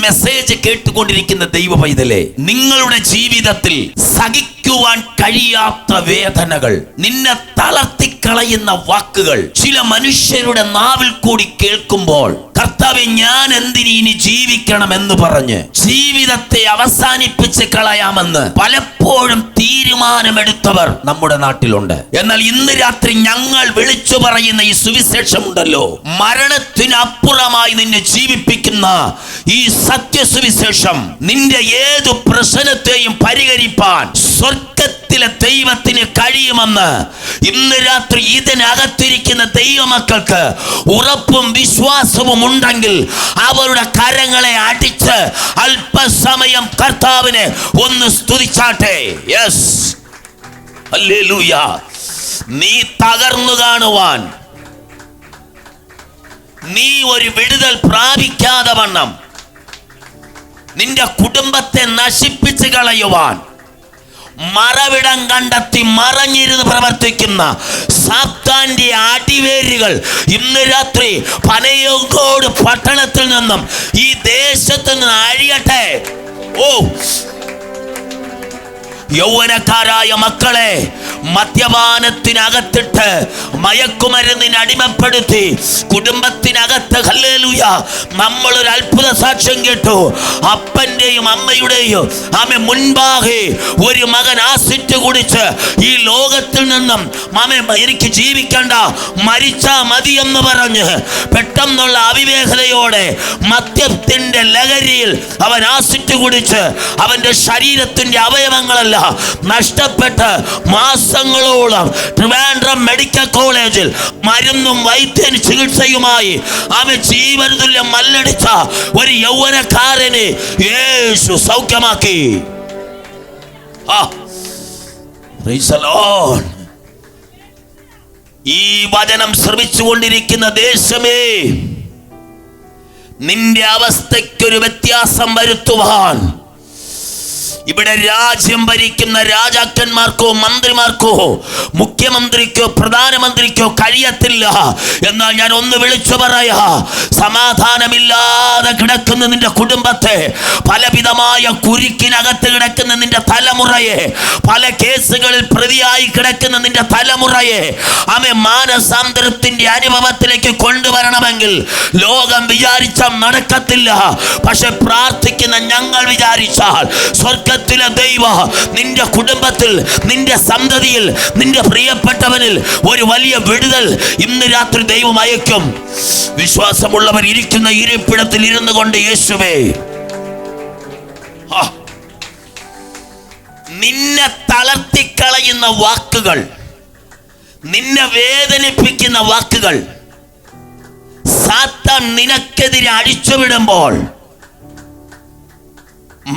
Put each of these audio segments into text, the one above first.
Message കേട്ടുകൊണ്ടിരിക്കുന്ന ദൈവ പൈതലേ, നിങ്ങളുടെ ജീവിതത്തിൽ സഹിക്കുവാൻ കഴിയാത്ത വേദനകൾ, നിന്നെ തളർത്തിക്കളയുന്ന വാക്കുകൾ ചില മനുഷ്യരുടെ നാവിൽ കൂടി കേൾക്കുമ്പോൾ, കർത്താവേ ഞാൻ എന്തിന് ഇനി ജീവിക്കണമെന്ന് പറഞ്ഞ് ജീവിതത്തെ അവസാനിപ്പിച്ച് കളയാമെന്ന് പലപ്പോഴും തീരുമാനമെടുത്തവർ നമ്മുടെ നാട്ടിലുണ്ട്. എന്നാൽ ഇന്ന് രാത്രി ഞങ്ങൾ വിളിച്ചു പറയുന്ന ഈ സുവിശേഷമുണ്ടല്ലോ, മരണത്തിനപ്പുറമായി നിന്നെ ജീവിപ്പിക്കുന്ന ഈ സത്യസുവിശേഷം നിന്റെ ഏതു പ്രശ്നത്തെയും പരിഹരിപ്പാൻ സ്വർഗത്തിലെ ദൈവത്തിന് കഴിയുമെന്ന് ഇന്ന് രാത്രി ഇതിനകത്തിരിക്കുന്ന ദൈവമക്കൾക്ക് ഉറപ്പും വിശ്വാസവും ഉണ്ടെങ്കിൽ അവരുടെ കരങ്ങളെ അടിച്ച് അല്പസമയം കർത്താവിനെ ഒന്ന് സ്തുതിച്ചാട്ടെ. Yes, hallelujah. നീ തകർന്നു കാണുവാൻ, നീ ഒരു വിടുതൽ പ്രാപിക്കാതെ വണ്ണം നിന്റെ കുടുംബത്തെ നശിപ്പിച്ച് കളയുവാൻ മറവിടം കണ്ടെത്തി മറഞ്ഞിരുന്ന് പ്രവർത്തിക്കുന്ന സാത്താന്റെ അടിവേരുകൾ ഇന്ന് രാത്രി പനയോങ്കോട് പട്ടണത്തിൽ നിന്നും ഈ ദേശത്ത് നിന്ന് അഴിയട്ടെ. ഓ യൗവനക്കാരായ മക്കളെ മദ്യപാനത്തിനകത്തിട്ട് മയക്കുമരുന്നിന് അടിമപ്പെടുത്തി കുടുംബത്തിനകത്ത്, ഹല്ലേലൂയ, നമ്മളൊരു അത്ഭുത സാക്ഷ്യം കേട്ടു. അപ്പന്റെയും അമ്മയുടെയും മുൻപാകെ ഒരു മകൻ ആസിഡ് കുടിച്ച് ഈ ലോകത്തിൽ നിന്നും എനിക്ക് ജീവിക്കണ്ട, മരിച്ചാ മതി എന്ന് പറഞ്ഞ് പെട്ടെന്നുള്ള അവിവേകതയോടെ മദ്യത്തിന്റെ ലഹരിയിൽ അവൻ ആസിഡ് കുടിച്ച് അവന്റെ ശരീരത്തിന്റെ അവയവങ്ങളല്ല നഷ്ടപ്പെട്ട് മാസങ്ങളോളം ട്രിവാൻഡ്രം മെഡിക്കൽ കോളേജിൽ മരുന്നും വൈദ്യൻ ചികിത്സയുമായി അവൻ ജീവനതുല്യം മല്ലടിച്ച ഒരു യൗവനക്കാരനെ യേശു സൗഖ്യമാക്കി. ഈ വചനം ശ്രമിച്ചുകൊണ്ടിരിക്കുന്ന ദേശമേ, നിന്റെ അവസ്ഥയ്ക്കൊരു വ്യത്യാസം വരുത്തുവാൻ ഇവിടെ രാജ്യം ഭരിക്കുന്ന രാജാക്കന്മാർക്കോ മന്ത്രിമാർക്കോ മുഖ്യമന്ത്രിക്കോ പ്രധാനമന്ത്രിക്കോ കഴിയത്തില്ല. എന്നാൽ ഞാൻ ഒന്ന് വിളിച്ചു പറയാ, സമാധാനമില്ലാതെ കിടക്കുന്ന നിന്റെ കുടുംബത്തെ, പലവിധമായ കുരുക്കിനകത്ത് കിടക്കുന്ന നിന്റെ തലമുറയെ, പല കേസുകളിൽ പ്രതിയായി കിടക്കുന്ന നിന്റെ തലമുറയെ മാനസാന്തരത്തിന്റെ അനുഭവത്തിലേക്ക് കൊണ്ടുവരണമെങ്കിൽ ലോകം വിചാരിച്ചാൽ നടക്കത്തില്ല. പക്ഷെ പ്രാർത്ഥിക്കുന്ന ഞങ്ങൾ വിചാരിച്ചാൽ സ്വർഗ ദൈവ നിന്റെ കുടുംബത്തിൽ, നിന്റെ സന്തതിയിൽ, നിന്റെ പ്രിയപ്പെട്ടവനിൽ ഒരു വലിയ വിടുതൽ ഇന്ന് രാത്രി ദൈവം അയക്കും. വിശ്വാസമുള്ളവർ ഇരിക്കുന്ന ഇരിപ്പിടത്തിൽ ഇരുന്നു കൊണ്ട് യേശുവേ, നിന്നെ തളർത്തിക്കളയുന്ന വാക്കുകൾ, നിന്നെ വേദനിപ്പിക്കുന്ന വാക്കുകൾ സാത്താൻ നിനക്കെതിരെ അടിച്ചുവിടുമ്പോൾ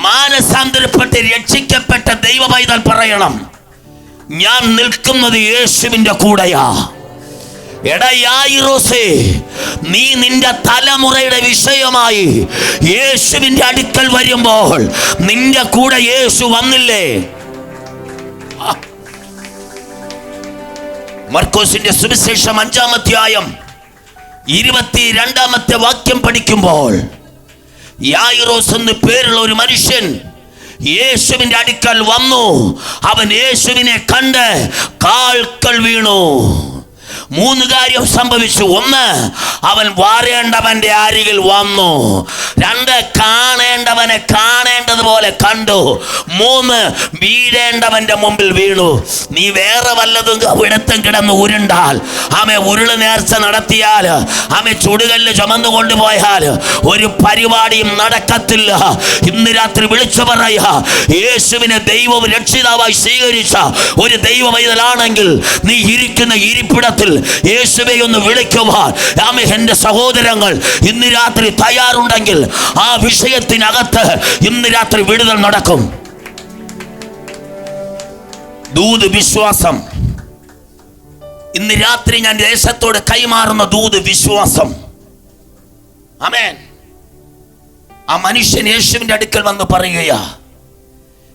മാനസാന്തരപ്പെട്ട് രക്ഷിക്കപ്പെട്ട ദൈവ പൈതൽ പറയണം, ഞാൻ നിൽക്കുന്നത് യേശുവിന്റെ കൂടെയാ. എടാ യായിറോസേ, നീ നിന്റെ തലമുറയുടെ വിഷയമായി യേശുവിന്റെ അടുക്കൽ വരുമ്പോൾ നിന്റെ കൂടെ യേശു വന്നില്ലേ? മർക്കോസിന്റെ സുവിശേഷം 5-ാം അധ്യായം 22-ാമത്തെ വാക്യം പഠിക്കുമ്പോൾ, യായിറോസ് എന്ന് പേരുള്ള ഒരു മനുഷ്യൻ യേശുവിന്റെ അടുക്കൽ വന്നു. അവൻ യേശുവിനെ കണ്ട് കാൽക്കൽ വീണു. 3 കാര്യം സംഭവിച്ചു. 1, അവൻ വാരേണ്ടവന്റെ അരികിൽ വന്നു. 2, കാണേണ്ടവനെ കാണേണ്ടതുപോലെ കണ്ടു. 3, വീഴേണ്ടവന്റെ മുമ്പിൽ വീണു. നീ വേറെ വല്ലതും ഇടത്തും കിടന്ന് ഉരുണ്ടാൽ, ഉരുള് നേർച്ച നടത്തിയാൽ, ചുടുകല്ല് ചുമന്നു കൊണ്ടുപോയാൽ ഒരു പരിപാടിയും നടക്കത്തില്ല. ഇന്ന് രാത്രി വിളിച്ചു പറയാ, യേശുവിനെ ദൈവവും രക്ഷിതാവായി സ്വീകരിച്ച ഒരു ദൈവ പൈതലാണെങ്കിൽ നീ ഇരിക്കുന്ന ഇരിപ്പിടത്തിൽ യേശുവെ ഒന്ന് വിളിക്കുവാൻ എന്റെ സഹോദരങ്ങൾ ഇന്ന് രാത്രി തയ്യാറുണ്ടെങ്കിൽ ആ വിഷയത്തിനകത്ത് ഇന്ന് രാത്രി വിടുതൽ നടക്കും. ദൂത് വിശ്വാസം. ഇന്ന് രാത്രി ഞാൻ ദേശത്തോട് കൈമാറുന്ന ദൂത് വിശ്വാസം. ആമേൻ. ആ മനുഷ്യൻ യേശുവിന്റെ അടുക്കൽ വന്ന് പറയുകയാ,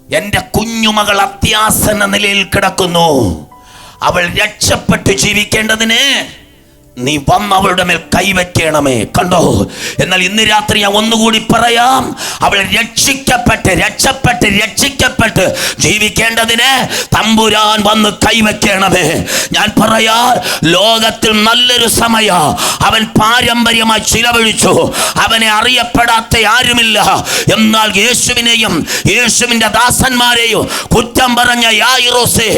എന്റെ കുഞ്ഞുമകൾ അത്യാസന്ന നിലയിൽ കിടക്കുന്നു, അവൾ രക്ഷപ്പെട്ട് ജീവിക്കേണ്ടതിന് നീ വന്നവളുടെ മേൽ കൈവയ്ക്കണമേ. കണ്ടോ? എന്നാൽ ഇന്ന് രാത്രി ഞാൻ ഒന്നുകൂടി പറയാം, അവൾ രക്ഷപ്പെട്ട് ജീവിക്കേണ്ടതിന് തമ്പുരാൻ വന്ന് കൈവയ്ക്കണമേ. ഞാൻ പറയാ, ലോകത്തിൽ നല്ലൊരു സമയ അവൻ പാരമ്പര്യമായി ചിലവഴിച്ചു. അവനെ അറിയപ്പെടാത്ത ആരുമില്ല. എന്നാൽ യേശുവിനെയും യേശുവിന്റെ ദാസന്മാരെയും കുറ്റം പറഞ്ഞ യായിറോസേ,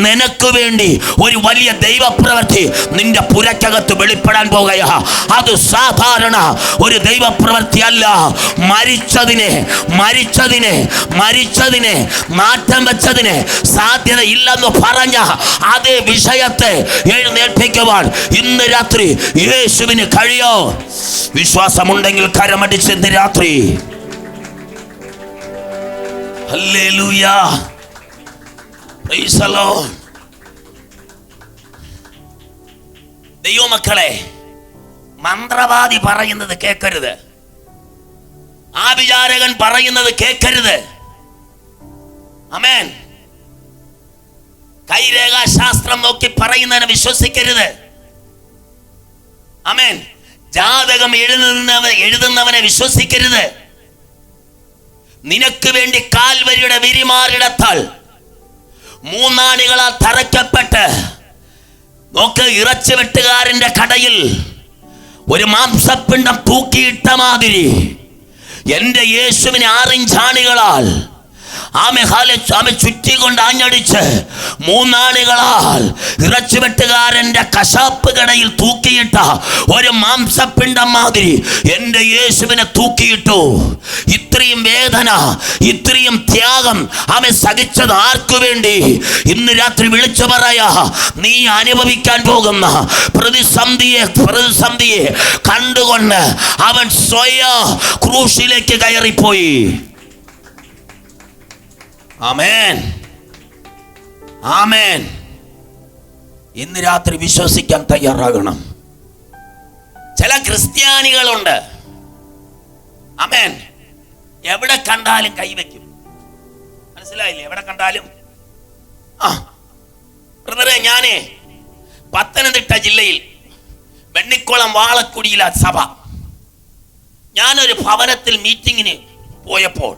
നിനക്ക് വേണ്ടി ഒരു വലിയ ദൈവപ്രവൃത്തി നിന്റെ പുരക്കകത്ത് വെളിപ്പെടാൻ പോകുകയാ. അത് സാധാരണ ഒരു ദൈവപ്രവൃത്തി അല്ല. മരിച്ചതിനെ മാറ്റം വെച്ചതിന് സാധ്യത ഇല്ലെന്ന് പറഞ്ഞ അതേ വിഷയത്തെ എഴുന്നേൽപ്പിക്കുവാൻ ഇന്ന് രാത്രി യേശുവിന് കഴിയോ? വിശ്വാസമുണ്ടെങ്കിൽ കരമടിച്ച് ഇന്ന് രാത്രി ഹല്ലേലൂയ, പ്രൈസ് ദി ലോർഡ്. ദൈവമക്കളെ, മന്ത്രവാദി പറയുന്നത് കേൾക്കരുത്. ആഭിചാരകൻ പറയുന്നത് കേൾക്കരുത്. ആമേൻ. കൈരേഖാശാസ്ത്രം നോക്കി പറയുന്നതിനെ വിശ്വസിക്കരുത്. ആമേൻ. ജാതകം എഴുതുന്നവനെ വിശ്വസിക്കരുത്. നിനക്ക് വേണ്ടി കാൽവരിയുടെ വിരിമാറിടത്താൽ മൂന്നാണികളാൽ തറയ്ക്കപ്പെട്ട് നോക്ക്, ഇറച്ചി വെട്ടുകാരന്റെ കടയിൽ ഒരു മാംസപ്പിണ്ഡം തൂക്കിയിട്ട മാതിരി എന്റെ യേശുവിനെ 6 ഇഞ്ചാണികളാൽ ആമെ ചുറ്റിക്കൊണ്ട് ആഞ്ഞടിച്ച് മൂന്നാണികളാൽ ഇറച്ചിവെട്ടുകാരന്റെ കശാപ്പ് കടയിൽ തൂക്കിയിട്ട ഒരു മാംസപ്പിണ്ഡം മാതിരി എന്റെ യേശുവിനെ തൂക്കിയിട്ടു. ഇത്രയും വേദന, ഇത്രയും ത്യാഗം ആമെ സഹിച്ചത് ആർക്കു വേണ്ടി? ഇന്ന് രാത്രി വിളിച്ചു പറയാ, നീ അനുഭവിക്കാൻ പോകുന്ന പ്രതിസന്ധിയെ കണ്ടുകൊണ്ട് അവൻ സ്വയം ക്രൂശിലേക്ക് കയറിപ്പോയി. ആമേൻ, ആമേൻ. ഇന്ന് രാത്രി വിശ്വസിക്കാൻ തയ്യാറാകണം. ചില ക്രിസ്ത്യാനികളുണ്ട്, ആമേൻ, എവിടെ കണ്ടാലും കൈവയ്ക്കും. മനസ്സിലായില്ലേ? എവിടെ കണ്ടാലും. ബ്രദറെ, ഞാനേ പത്തനംതിട്ട ജില്ലയിൽ വെണ്ണിക്കുളം വാളക്കുടിയില സഭ, ഞാനൊരു ഭവനത്തിൽ മീറ്റിങ്ങിന് പോയപ്പോൾ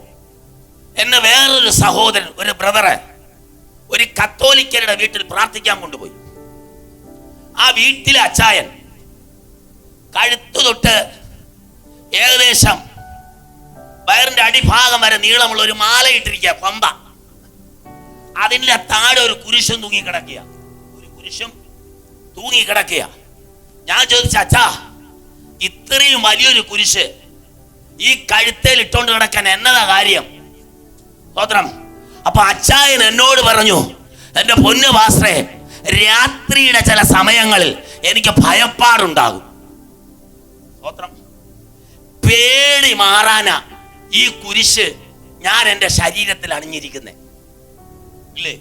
എന്നെ വേറൊരു സഹോദരൻ, ഒരു ബ്രദറ്, ഒരു കത്തോലിക്കരുടെ വീട്ടിൽ പ്രാർത്ഥിക്കാൻ കൊണ്ടുപോയി. ആ വീട്ടിലെ അച്ചായൻ കഴുത്തു തൊട്ട് ഏകദേശം വയറിന്റെ അടിഭാഗം വരെ നീളമുള്ള ഒരു മാല ഇട്ടിരിക്കുക, പമ്പ. അതിൻ്റെ താഴെ ഒരു കുരിശും തൂങ്ങിക്കിടക്കുക. ഞാൻ ചോദിച്ച, അച്ഛാ, ഇത്രയും വലിയൊരു കുരിശ് ഈ കഴുത്തേൽ ഇട്ടോണ്ട് കിടക്കാൻ എന്നതാ കാര്യം? സ്തോത്രം. അപ്പൊ അച്ചായൻ എന്നോട് പറഞ്ഞു, എന്റെ പൊന്നു പാസ്റ്ററേ, രാത്രിയുടെ ചില സമയങ്ങളിൽ എനിക്ക് ഭയപ്പാടുണ്ടാകും. സ്തോത്രം. പേടി മാറാനാ ഈ കുരിശ് ഞാൻ എൻ്റെ ശരീരത്തിൽ അണിഞ്ഞിരിക്കുന്നത്. ഇല്ലേ?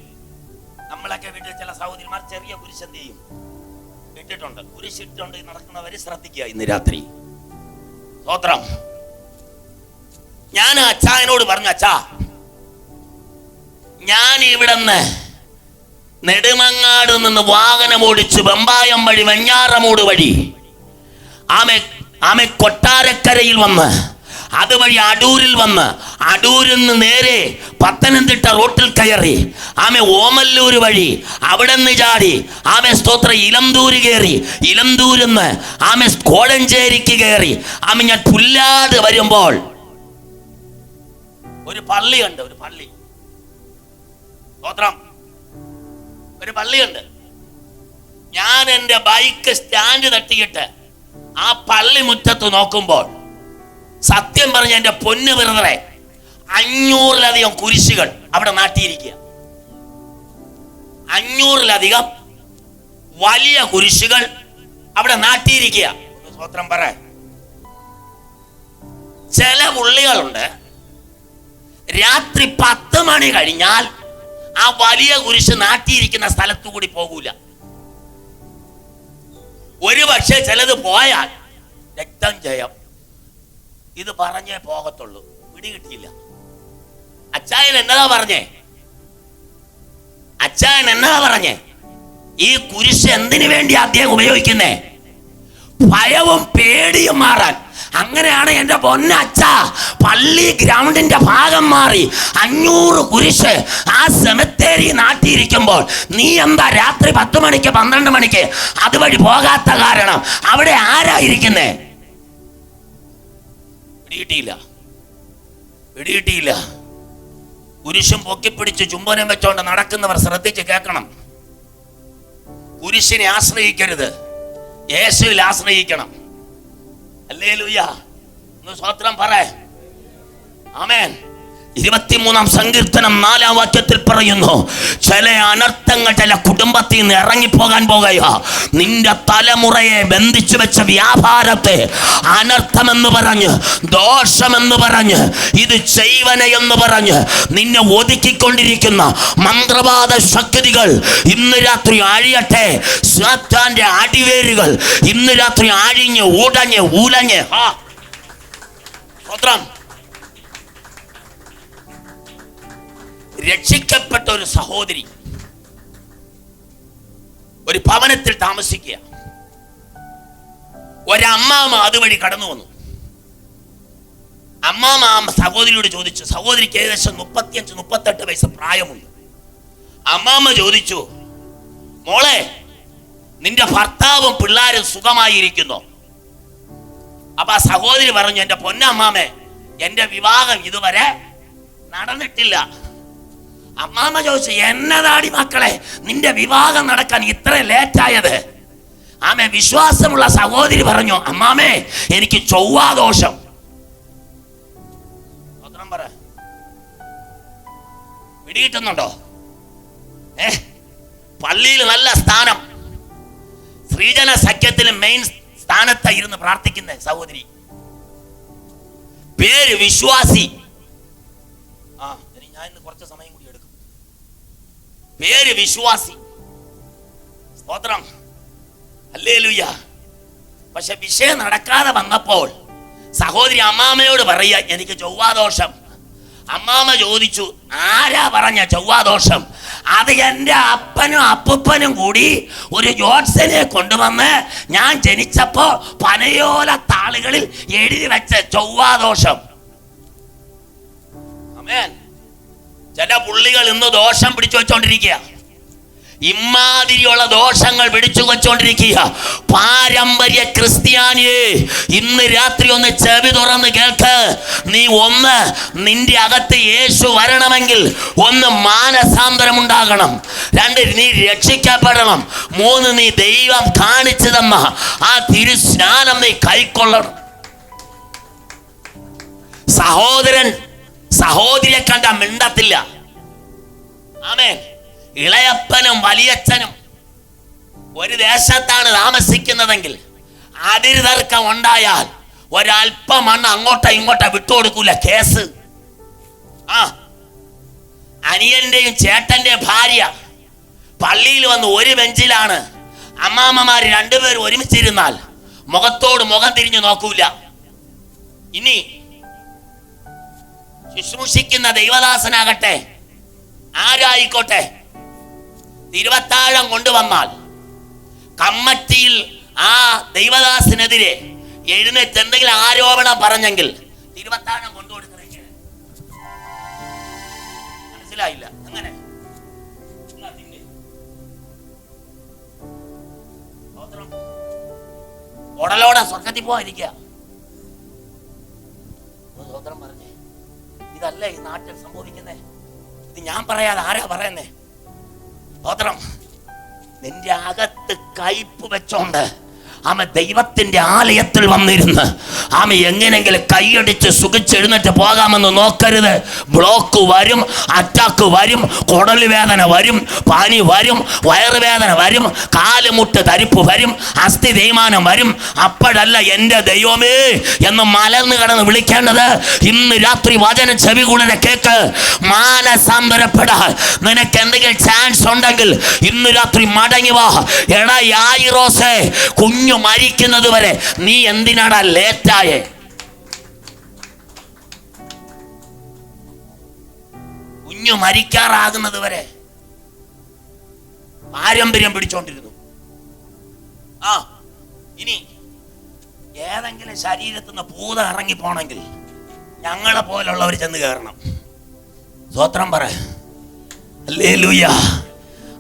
നമ്മളൊക്കെ വീട്ടിൽ ചില സഹോദരിമാർ ചെറിയ കുരിശ് എന്ത് ചെയ്യും? ഇട്ടിട്ടുണ്ട്. കുരിശിട്ടുണ്ട് നടക്കുന്നവര് ശ്രദ്ധിക്കുക ഇന്ന് രാത്രി. സ്തോത്രം. ഞാൻ അച്ചായനോട് പറഞ്ഞു, അച്ഛാ, ഞാൻ ഇവിടുന്ന് നെടുമങ്ങാട് നിന്ന് വാഹനം ഓടിച്ച് വെമ്പായം വഴി വെഞ്ഞാറമൂട് വഴി ആമെ കൊട്ടാരക്കരയിൽ വന്ന് അതുവഴി അടൂരിൽ വന്ന് അടൂരിൽ നിന്ന് നേരെ പത്തനംതിട്ട റോട്ടിൽ കയറി ആമെ ഓമല്ലൂർ വഴി അവിടെ നിന്ന് ചാടി ആമെ സ്തോത്ര ഇലന്തൂര് കയറി ഇലന്തൂരിൽ നിന്ന് ആമെ കോഴഞ്ചേരിക്ക് കയറി ആമെ ഞാൻ പുല്ലാട് വരുമ്പോൾ ഒരു പള്ളിയുണ്ട്. ഒരു പള്ളി, സ്തോത്രം, ഒരു പള്ളിയുണ്ട്. ഞാൻ എൻ്റെ ബൈക്ക് സ്റ്റാൻഡ് തട്ടിയിട്ട് ആ പള്ളി മുറ്റത്ത് നോക്കുമ്പോൾ സത്യം പറഞ്ഞ എൻ്റെ പൊന്നു ബ്രദറെ 500-ലധികം കുരിശുകൾ അവിടെ നാട്ടിയിരിക്കുക. 500-ലധികം വലിയ കുരിശുകൾ അവിടെ നാട്ടിയിരിക്കുക. സ്തോത്രം പറ. ചില പുള്ളികളുണ്ട്, രാത്രി 10 മണി കഴിഞ്ഞാൽ ആ വലിയ കുരിശ് നാട്ടിയിരിക്കുന്ന സ്ഥലത്തു കൂടി പോകൂല. ഒരു പക്ഷേ ചിലത് പോയാൽ രക്തം ജയം, ഇത് പറഞ്ഞേ പോകത്തുള്ളൂ. പിടികിട്ടിയില്ല. അച്ചായൻ എന്നതാ പറഞ്ഞേ? അച്ചായൻ എന്നതാ പറഞ്ഞേ? ഈ കുരിശ് എന്തിനു വേണ്ടി അദ്ദേഹം ഉപയോഗിക്കുന്നേ? ഭയവും പേടിയും മാറാൻ. അങ്ങനെയാണ് എൻ്റെ പൊന്നച്ഛ പള്ളി ഗ്രൗണ്ടിന്റെ ഭാഗം മാറി 500 കുരിശ് ആ സെമിത്തേരി നാട്ടിയിരിക്കുമ്പോൾ നീ എന്താ രാത്രി 10 മണിക്ക് 12 മണിക്ക് അതുവഴി പോകാത്ത കാരണം? അവിടെ ആരായിരിക്കുന്നേ? പിടികിട്ടിയില്ല. കുരിശും പൊക്കിപ്പിടിച്ച് ചുംബനം വെച്ചോണ്ട് നടക്കുന്നവർ ശ്രദ്ധിച്ച് കേൾക്കണം. കുരിശിനെ ആശ്രയിക്കരുത്, യേശുവിൽ ആശ്രയിക്കണം. ഹല്ലേലൂയ, സ്വത്രം പറ. ആമേൻ. 23-ാം സങ്കീർത്തനം 4-ാം വാക്യത്തിൽ പറയുന്നു, ചില അനർത്ഥങ്ങൾ ചില കുടുംബത്തിൽ നിന്ന് ഇറങ്ങിപ്പോകാൻ പോകുക. നിന്റെ തലമുറയെ ബന്ധിച്ചു വെച്ച വ്യാപാരത്തെ അനർത്ഥമെന്ന് പറഞ്ഞ്, ദോഷമെന്ന് പറഞ്ഞ്, ഇത് ചെയ്വന എന്ന് പറഞ്ഞ് നിന്നെ ഒതുക്കിക്കൊണ്ടിരിക്കുന്ന മന്ത്രവാദ ശക്തികൾ ഇന്ന് രാത്രി അഴിയട്ടെ. സാത്താന്റെ അടിവേരുകൾ ഇന്ന് രാത്രി അഴിഞ്ഞ് ഉലഞ്ഞ് സ്വത്രം. രക്ഷിക്കപ്പെട്ട ഒരു സഹോദരി ഒരു ഭവനത്തിൽ താമസിക്കുക. ഒരമ്മാമ അതുവഴി കടന്നു വന്നു. അമ്മാമ സഹോദരിയോട് ചോദിച്ചു, സഹോദരിക്ക് ഏകദേശം 35-38 വയസ്സ് പ്രായമുണ്ട്. അമ്മാമ ചോദിച്ചു, മോളെ, നിന്റെ ഭർത്താവും പിള്ളേരും സുഖമായിരിക്കുന്നു? അപ്പൊ ആ സഹോദരി പറഞ്ഞു, എൻ്റെ പൊന്നമ്മാമേ, എൻ്റെ വിവാഹം ഇതുവരെ നടന്നിട്ടില്ല. അമ്മാമ ചോദിച്ചു, എന്നതാടി മക്കളെ നിന്റെ വിവാഹം നടക്കാൻ ഇത്ര ലേറ്റായത്? ആമേ. വിശ്വാസമുള്ള സഹോദരി പറഞ്ഞു, അമ്മാമേ, എനിക്ക് ചൊവ്വാദോഷം. പിടികിട്ടുന്നുണ്ടോ? പള്ളിയിൽ നല്ല സ്ഥാനം, സ്ത്രീജന സഖ്യത്തിൽ മെയിൻ സ്ഥാനത്തായിരുന്നു പ്രാർത്ഥിക്കുന്ന സഹോദരി. പേര് വിശ്വാസി. ഞാൻ ഇന്ന് കുറച്ച് സമയം കൂടി എടുക്കും. പേര് വിശ്വാസി. സ്തോത്രം, ഹല്ലേലൂയ. പക്ഷെ വിഷയം നടക്കാതെ വന്നപ്പോൾ സഹോദരി അമ്മാമയോട് പറയാ, എനിക്ക് ചൊവ്വാദോഷം. അമ്മാമ ചോദിച്ചു, ആരാ പറഞ്ഞ ചൊവ്വാദോഷം? അത് എൻ്റെ അപ്പനും അപ്പൂപ്പനും കൂടി ഒരു ജോത്സ്യനെ കൊണ്ടുവന്ന് ഞാൻ ജനിച്ചപ്പോ പനയോല താളുകളിൽ എഴുതി വെച്ച ചൊവ്വാദോഷം. ആമേൻ. ചില പുള്ളികൾ ഇന്ന് ദോഷം പിടിച്ചു വെച്ചോണ്ടിരിക്കുക. ഇമാതിരിയുള്ള ദോഷങ്ങൾ പിടിച്ചു വെച്ചോണ്ടിരിക്കുക. പാരമ്പര്യ ക്രിസ്ത്യാനിയെ, ഇന്ന് രാത്രി ഒന്ന് ചെവി തുറന്ന് കേൾക്ക്. നീ ഒന്ന്, നിന്റെ അകത്ത് യേശു വരണമെങ്കിൽ 1 മാനസാന്തരം ഉണ്ടാകണം. 2 നീ രക്ഷിക്കപ്പെടണം. 3 നീ ദൈവം കാണിച്ചു തന്ന ആ തിരുസ്നാനം നീ കൈക്കൊള്ളണം. സഹോദരൻ സഹോദരിയെ കണ്ട മിണ്ടത്തില്ല. ആമേൻ. ഇളയപ്പനും വലിയച്ഛനും ഒരു ദേശത്താണ് താമസിക്കുന്നതെങ്കിൽ അതിര് തർക്കം ഉണ്ടായാൽ ഒരല്പം മണ്ണ് അങ്ങോട്ടോ ഇങ്ങോട്ടോ വിട്ടുകൊടുക്കൂല, കേസ്. അനിയന്റെയും ചേട്ടന്റെയും ഭാര്യ പള്ളിയിൽ വന്ന് ഒരു ബെഞ്ചിലാണ്. അമ്മാമ്മമാര് 2 പേരും ഒരുമിച്ചിരുന്നാൽ മുഖത്തോട് മുഖം തിരിഞ്ഞു നോക്കൂല. ഇനി ശുശ്രൂഷിക്കുന്ന ദൈവദാസനാകട്ടെ, ആരായിക്കോട്ടെ, തിരുവത്താഴം കൊണ്ടുവന്നാൽ കമ്മിറ്റിയിൽ ആ ദൈവദാസനെതിരെ എഴുന്നേറ്റ് എന്തെങ്കിലും ആരോപണം പറഞ്ഞെങ്കിൽ തിരുവത്താഴം കൊണ്ടുകൊടുക്കണേ. മനസ്സിലായില്ല? അങ്ങനെ ഉടലോടെ സ്വർഗത്തിൽ പോയിരിക്കുക. പറഞ്ഞേ, ഇതല്ലേ ഈ നാട്ടിൽ സംഭവിക്കുന്നേ? ഇത് ഞാൻ പറയാതെ ആരാ പറയുന്നേ? സ്തോത്രം. നിന്റെ അകത്ത് കയ്പ് വെച്ചോണ്ട് ദൈവത്തിന്റെ ആലയത്തിൽ വന്നിരുന്ന് എങ്ങനെങ്കിലും കൈയടിച്ച് സുഖിച്ചെഴുന്നേറ്റ് പോകാമെന്ന് നോക്കരുത്. ബ്ലോക്ക് വരും, അറ്റാക്ക് വരും, കുടല് വേദന വരും, പനി വരും, വയറുവേദന വരും, കാലുമുട്ട് തരിപ്പ് വരും, അസ്ഥി തേയ്മാനം വരും. അപ്പോഴല്ല എൻ്റെ ദൈവമേ എന്ന് മലർന്നു കിടന്ന് വിളിക്കേണ്ടത്. ഇന്ന് രാത്രി വചനം ചെവി കൂടെ കേക്ക്. മാനസാന്തരപ്പെടാൻ നിനക്ക് എന്തെങ്കിലും ചാൻസ് ഉണ്ടെങ്കിൽ ഇന്ന് രാത്രി മടങ്ങി വാ. എടാ യായിറോസേ, കുഞ്ഞു മരിക്കുന്നത് വരെ നീ എന്തിനാടാ ലേറ്റായേ? കുഞ്ഞു മരിക്കാറാകുന്നത് വരെ പാരമ്പര്യം പിടിച്ചോണ്ടിരുന്നു. ഇനി ഏതെങ്കിലും ശരീരത്തിൽ നിന്ന് ഭൂതം ഇറങ്ങിപ്പോണെങ്കിൽ ഞങ്ങളെ പോലുള്ളവർ ചെന്ന് കയറണം. സ്തോത്രം പറ. ഹല്ലേലൂയ.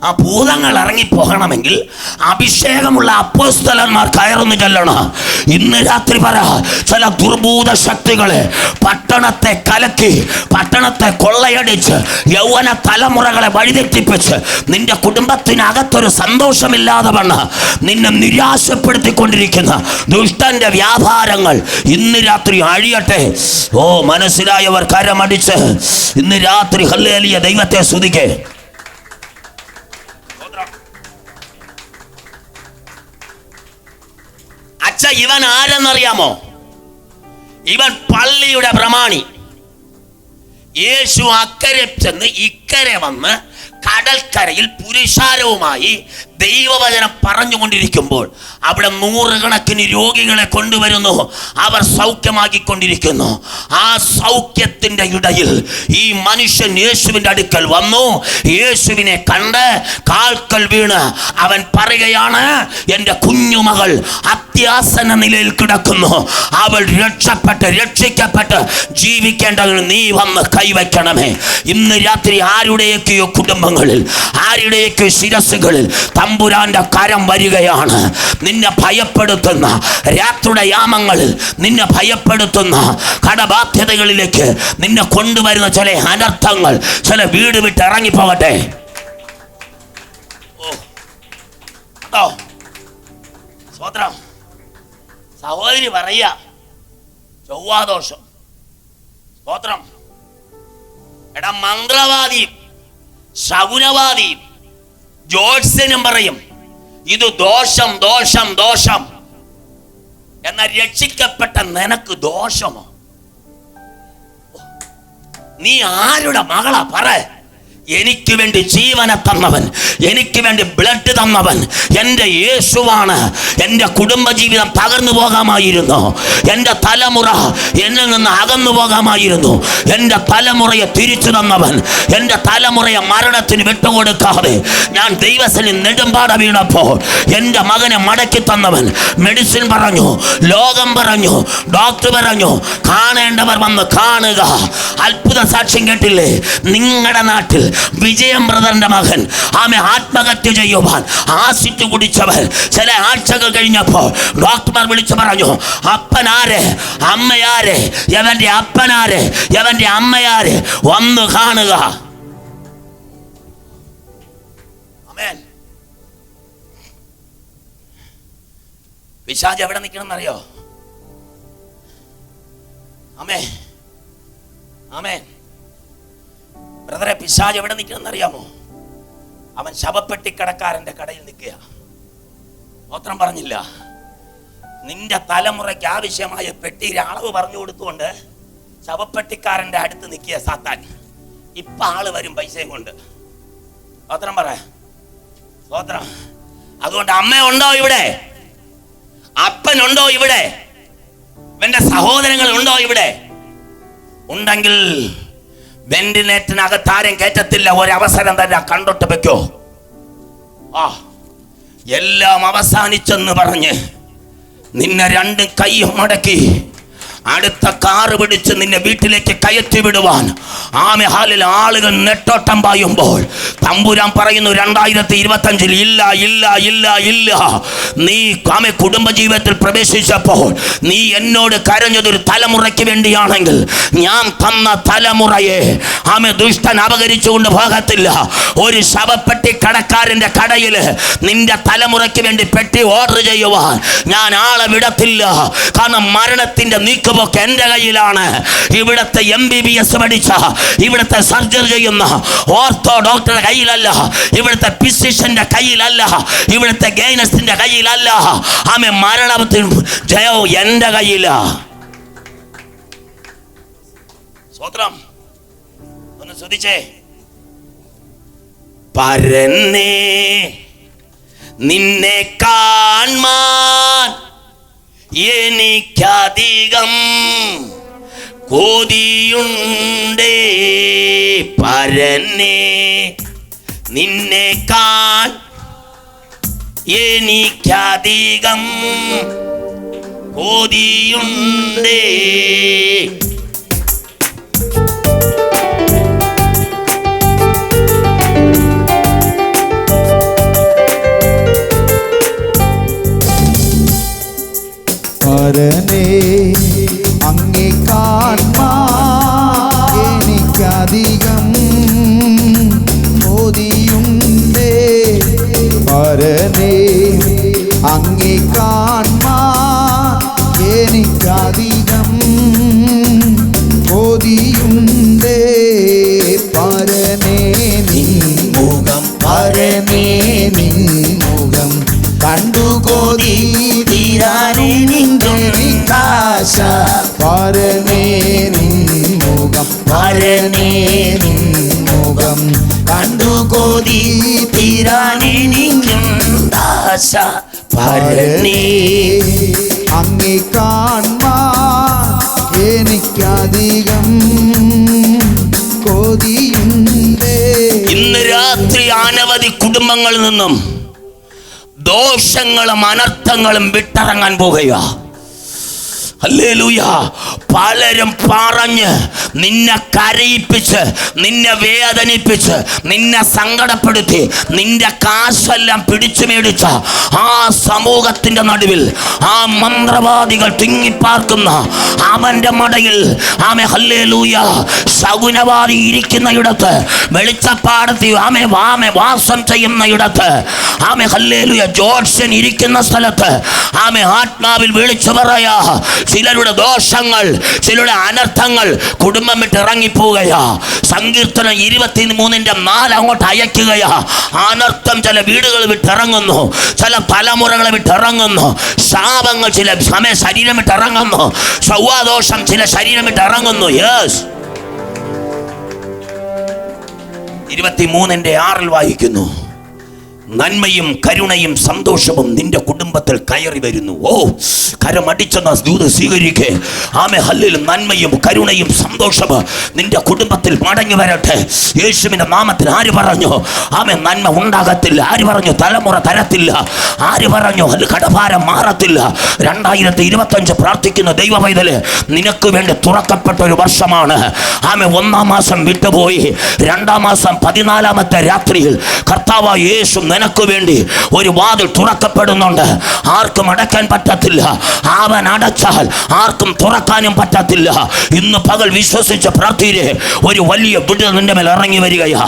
ആ ഭൂതങ്ങൾ ഇറങ്ങിപ്പോകണമെങ്കിൽ അഭിഷേകമുള്ള അപ്പോസ്തലന്മാർ കയറുന്നു ചെല്ലണം. ഇന്ന് രാത്രി പറ, ചില ദുർഭൂത ശക്തികളെ പട്ടണത്തെ കലക്കി, പട്ടണത്തെ കൊള്ളയടിച്ച്, യൗവന തലമുറകളെ വഴിതെറ്റിപ്പിച്ച്, നിന്റെ കുടുംബത്തിനകത്തൊരു സന്തോഷമില്ലാതെ വണ്ണ് നിന്നെ നിരാശപ്പെടുത്തിക്കൊണ്ടിരിക്കുന്ന ദുഷ്ടന്റെ വ്യാപാരങ്ങൾ ഇന്ന് രാത്രി അഴിയട്ടെ. ഓ, മനസ്സിലായവർ കരമടിച്ച് ഇന്ന് രാത്രി ഹല്ലേലൂയ ദൈവത്തെ സ്തുതിക്കേ. അച്ഛ, ഇവൻ ആരെന്നറിയാമോ? ഇവൻ പള്ളിയുടെ പ്രമാണി. യേശു അക്കരെ ചെന്ന് ഇക്കരെ വന്ന് കടൽക്കരയിൽ പുരുഷാരവുമായി ദൈവവചനം പറഞ്ഞുകൊണ്ടിരിക്കുമ്പോൾ അവിടെ നൂറുകണക്കിന് രോഗികളെ കൊണ്ടുവരുന്നു. അവർ സൗഖ്യമാക്കിക്കൊണ്ടിരിക്കുന്നു. ആ സൗഖ്യത്തിൻ്റെ ഇടയിൽ ഈ മനുഷ്യൻ യേശുവിൻ്റെ അടുക്കൽ വന്നു. യേശുവിനെ കണ്ട് കാൽക്കൽ വീണ് അവൻ പറയുകയാണ്, എൻ്റെ കുഞ്ഞുമകൾ അത്യാസന്ന നിലയിൽ കിടക്കുന്നു. അവൾ രക്ഷിക്കപ്പെട്ട് ജീവിക്കേണ്ടതിന് നീ വന്ന് കൈവയ്ക്കണമേ. ഇന്ന് രാത്രി ആരുടെയൊക്കെയോ കുടുംബങ്ങളിൽ, ആരുടെയൊക്കെ ശിരസ്സുകളിൽ തമ്പുരാന്റെ കരം വരികയാണ്. നിന്നെ ഭയപ്പെടുത്തുന്ന രാത്രിയുടെ യാമങ്ങളിൽ, നിന്നെ ഭയപ്പെടുത്തുന്ന കടബാധ്യതകളിലേക്ക് നിന്നെ കൊണ്ടുവരുന്ന ചില അനർത്ഥങ്ങൾ ചില വീട് വിട്ട് ഇറങ്ങിപ്പോകട്ടെ. സ്വത്രം സഹോദരി പറയാ, ചൊവ്വാദോഷം. സ്തോത്രം. എടാ, മന്ത്രവാദിയും ശകുനവാദിയും ജോത്സ്യനും പറയും ഇത് ദോഷം ദോഷം ദോഷം. എന്നാൽ രക്ഷിക്കപ്പെട്ട നിനക്ക് ദോഷമോ? നീ ആരുടെ മകളാ പറ? എനിക്ക് വേണ്ടി ജീവനെ തന്നവൻ, എനിക്ക് വേണ്ടി ബ്ലഡ് തന്നവൻ എൻ്റെ യേശുവാണ്. എൻ്റെ കുടുംബജീവിതം തകർന്നു പോകാമായിരുന്നു. എൻ്റെ തലമുറ എന്നിൽ നിന്ന് അകന്നു പോകാമായിരുന്നു. എൻ്റെ തലമുറയെ തിരിച്ചു തന്നവൻ, എൻ്റെ തലമുറയെ മരണത്തിന് വിട്ടുകൊടുക്കാതെ ഞാൻ ദൈവസന്നിധിയിൽ നെടുമ്പാട വീണപ്പോൾ എൻ്റെ മകനെ മടക്കി തന്നവൻ. മെഡിസിൻ പറഞ്ഞു, ലോകം പറഞ്ഞു, ഡോക്ടർ പറഞ്ഞു, കാണേണ്ടവർ വന്ന് കാണുക. അത്ഭുത സാക്ഷ്യം കേട്ടില്ലേ? നിങ്ങളുടെ നാട്ടിൽ വിജയം ബ്രദറിന്റെ മകൻ ആത്മഹത്യ ചെയ്യുവാൻ ആസിഡ് കുടിച്ചവൻ ചില ആഴ്ചകൾ കഴിഞ്ഞപ്പോൾ ഡോക്ടർമാർ വിളിച്ചു പറഞ്ഞു, അപ്പനാര്, അമ്മയാര്, എവന്റെ അപ്പനാര്, എവന്റെ അമ്മയാര്, വന്നു കാണുക. ആമേൻ. പിശാച് എവിടെ നിൽക്കണമെന്നറിയോ? ആമേൻ, ആമേൻ. ബ്രദറെ, പിശാച് എവിടെ നിൽക്കണമെന്നറിയാമോ? അവൻ ശവപ്പെട്ടിക്കടക്കാരൻ്റെ കടയിൽ നിൽക്കുക. സ്തോത്രം പറഞ്ഞില്ല. നിന്റെ തലമുറയ്ക്ക് ആവശ്യമായ പെട്ടിയുടെ അളവ് പറഞ്ഞു കൊടുത്തുകൊണ്ട് ശവപ്പെട്ടിക്കാരൻ്റെ അടുത്ത് നിൽക്കുക സാത്താൻ. ഇപ്പം ആള് വരും പൈസയും കൊണ്ട്. സ്തോത്രം പറ. സ്തോത്രം. അതുകൊണ്ട് അമ്മയുണ്ടോ ഇവിടെ? അപ്പനുണ്ടോ ഇവിടെ? ഇവന്റെ സഹോദരങ്ങൾ ഉണ്ടോ ഇവിടെ? ഉണ്ടെങ്കിൽ വെന്റിലേറ്ററിനകത്ത് ആരും കയറ്റത്തില്ല. ഒരവസരം തന്നെ കണ്ടോട്ട് വെക്കോ. എല്ലാം അവസാനിച്ചെന്ന് പറഞ്ഞ് നിന്നെ രണ്ടും കൈയും മടക്കി അടുത്ത കാറ് പിടിച്ച് നിന്നെ വീട്ടിലേക്ക് കയറ്റി വിടുവാൻ ആമേ ഹാലിൽ ആളുകൾ നെട്ടോട്ടം പായുമ്പോൾ തമ്പുരാൻ പറയുന്നു, 2025 ഇല്ല ഇല്ല ഇല്ല ഇല്ല. നീ ആമേ കുടുംബജീവിതത്തിൽ പ്രവേശിച്ചപ്പോൾ നീ എന്നോട് കരഞ്ഞതൊരു തലമുറയ്ക്ക് വേണ്ടിയാണെങ്കിൽ ഞാൻ തന്ന തലമുറയെ ആമേ ദുഷ്ടൻ അപകരിച്ചുകൊണ്ട് പോകത്തില്ല. ഒരു ശവപ്പെട്ടി കടക്കാരൻ്റെ കടയിൽ നിന്റെ തലമുറയ്ക്ക് വേണ്ടി പെട്ടി ഓർഡർ ചെയ്യുവാൻ ഞാൻ ആളെ വിടത്തില്ല. കാരണം മരണത്തിൻ്റെ നീക്കം ഒക്കെ എൻ്റെ കയ്യിലാണ്. ഇവിടുത്തെ MBBS പഠിച്ച, ഇവിടുത്തെ സർജറി ചെയ്യുന്ന ഓർത്തോ ഡോക്ടറുടെ കയ്യിലല്ല, ഇവിടുത്തെ ഫിസിഷ്യന്റെ കയ്യിലല്ല, ഇവിടുത്തെ ഗൈനസിന്റെ കയ്യിലല്ല. ആമേ മരണത്തിനും ജയവും എൻ്റെ കയ്യിലാ. സ്തോത്രം. ഒന്ന് ശ്രദ്ധിച്ചേ. പരന്നേ നിന്നെ കാൺമാൻ എനിക്കധികം കൊതിയുണ്ടേ. പരന്നേ നിന്നെ കാൺ എനിക്കധികം കൊതിയുണ്ടേ. പരനേ അങ്ങേ കാൺമാൻ എനിക്കധികം കൊതിയുണ്ടേ. പരനേ അങ്ങേ കാൺമാൻ എനിക്കധികം കൊതിയുണ്ടേ. പരനേ നിൻ മുഖം, പരനേ നിൻ മുഖം കണ്ടു കൊതി തീരാനെനിക്കാശ. പരനേ നിൻ മുഖം, പരനേ നിൻ മുഖം കണ്ടു കൊതി തീരാനെനിക്കാശ. പരനേ അങ്ങേ കാൺമാൻ എനിക്കധികം കൊതിയുണ്ടേ. ഇന്ന് രാത്രി അനവധി കുടുംബങ്ങളിൽ നിന്നും ദോഷങ്ങളും അനർത്ഥങ്ങളും വിട്ടിറങ്ങാൻ പോകുക. ഹല്ലേലൂയ. പലരും പറഞ്ഞ് നിന്നെ കരയിപ്പിച്ച്, നിന്നെ വേദനിപ്പിച്ച്, നിന്നെ സങ്കടപ്പെടുത്തി, നിന്റെ കാശെല്ലാം പിടിച്ചു മേടിച്ച ആ സമൂഹത്തിന്റെ നടുവിൽ ആ മന്ത്രവാദികൾ തിങ്ങിപ്പാർക്കുന്ന അവന്റെ മടയിൽ ആമേ ഹല്ലേലൂയ ശകുനവാദി ഇരിക്കുന്നയിടത്ത്, വെളിച്ചപ്പാടത്തി ആമേ വാസം ചെയ്യുന്നയിടത്ത്, ആമേ ഹല്ലേലൂയ ജോത്സ്യൻ ഇരിക്കുന്ന സ്ഥലത്ത് ആമേ ആത്മാവിൽ വിളിച്ചു പറയാ, ചിലരുടെ ദോഷങ്ങൾ, ചിലരുടെ അനർത്ഥങ്ങൾ കുടുംബം വിട്ട് ഇറങ്ങിപ്പോവുകയാ. സങ്കീർത്തനം 23:4 അങ്ങോട്ട് അയക്കുകയാ. അനർത്ഥം ചില വീടുകൾ വിട്ടിറങ്ങുന്നു, ചില തലമുറകളെ വിട്ടിറങ്ങുന്നു. ശാപങ്ങൾ ചില സമയം ശരീരം വിട്ടിറങ്ങുന്നു. ചൊവ്വാദോഷം ചില ശരീരം വിട്ടിറങ്ങുന്നു. യെസ്, 23:6 വായിക്കുന്നു, നന്മയും കരുണയും സന്തോഷവും നിന്റെ കുടുംബത്തിൽ കയറി വരുന്നു. ഓ, കരമടിച്ചെന്ന ദൂത് സ്വീകരിക്കേ. ആമേ ഹല്ലേലൂയ. നന്മയും കരുണയും സന്തോഷവും നിന്റെ കുടുംബത്തിൽ മടങ്ങി വരട്ടെ യേശുവിന്റെ നാമത്തിൽ. ആര് പറഞ്ഞു ആമേ നന്മ ഉണ്ടാകത്തില്ല? ആര് പറഞ്ഞു തലമുറ തരത്തില്ല? ആര് പറഞ്ഞു അത് കടഭാരം മാറത്തില്ല? 2025 പ്രാർത്ഥിക്കുന്ന ദൈവ പൈതല്, നിനക്ക് വേണ്ടി തുറക്കപ്പെട്ട ഒരു വർഷമാണ്. ആമേ 1-ാം മാസം വിട്ടുപോയി, 2-ാം മാസം 14-ാമത്തെ രാത്രിയിൽ കർത്താവായ യേശു നിനക്ക് വേണ്ടി ഒരു വാതിൽ തുറക്കപ്പെടുന്നുണ്ട്. ആർക്കും അടയ്ക്കാൻ പറ്റത്തില്ല. അവൻ അടച്ചാൽ ആർക്കും തുറക്കാനും പറ്റത്തില്ല. ഇന്ന് പകൽ വിശ്വസിച്ച് പ്രാർത്ഥിയിലെ ഒരു വലിയ വിടുതൽ നിന്റെ മേൽ ഇറങ്ങി വരികയാ.